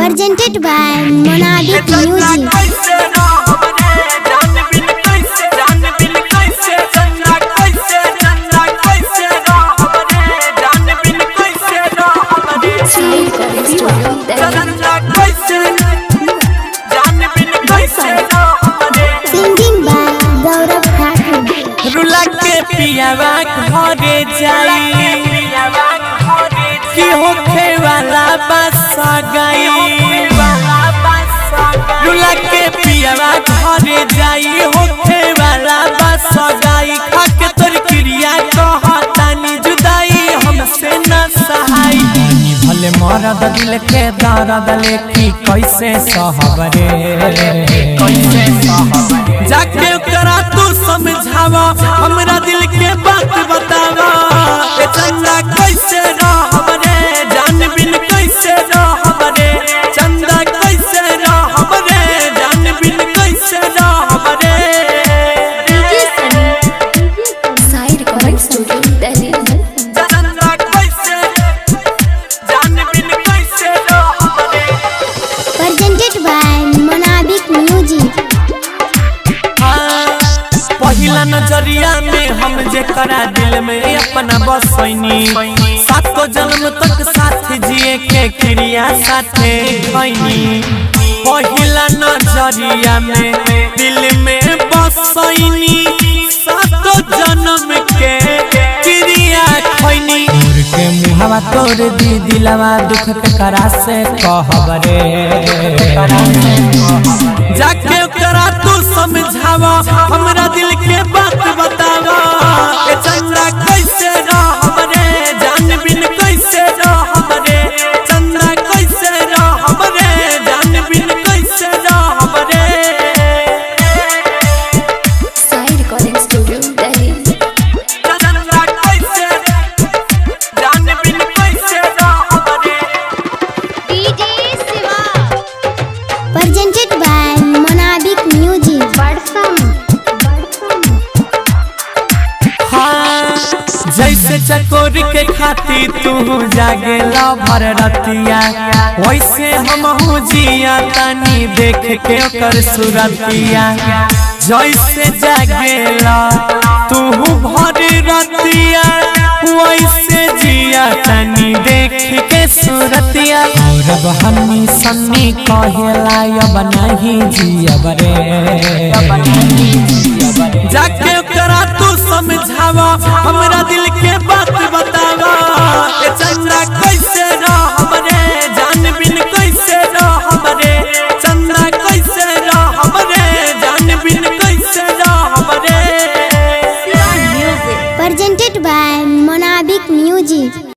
Presented by Monadic Music. Singing by Gaurav Thakur. रुला के पियावा घरे जाई कि होखे वाला बसा गई। रुला के पियावा घरे जाई होखे वाला बसा गई। खाके तोर क्रिया कहतानी जुदाई हमसे न सहाई। भले मरद दिल के दर्द लेखी कैसे सहबरे जाके करा तू समझावा हमरा दिल के बात बतावा। ए चंदा कैसे रहबरे जान बिन कैसे रहबरे। चंदा कैसे रहबरे जान बिन कैसे रहबरे। साई रिकॉर्डिंग स्टूडियो दिल्ली। चंदा कैसे जान बिन कैसे रहबरे। Presented by Monadic Music. पहिला नजरिया में हम जे करा दिल में अपना बसैनी। सातों जन्म तक साथ जिए के क्रिया साथे खैनी। पहिला नजरिया में दिल में बसैनी। सातों जन्म के क्रिया खैनी। तोर के मुहावा तोर दी दिलवा दुख के करा से कहबरे। जाके करा तू समझावा हमरा दिल के बात बतावा। ए चंदा कैसे रहबरे जान बिन कैसे रहबरे। चंदा कैसे रहबरे जान बिन कैसे रहबरे। साई रिकॉर्डिंग स्टूडियो दिल्ली। चंदा कैसे जान बिन कैसे रहबरे। Presented by Monadic Music. हाँ, जैसे चकोर के खाती तू जागेला भर रतिया वैसे हम जिया तनी देख के ओकर सूरतिया। जैसे जागेला तू भर रतिया वैसे जिया तनी देख के सूरतिया। रब हमी सन्नी कहेला अब नहीं जियब रे। जाके करा तू समझावा हमरा दिल के बात बतावा। ए चंदा कैसे रहबरे जान बिन कैसे रहबरे। चंदा कैसे रहबरे जान बिन कैसे रहबरे। Presented by Monadic Music.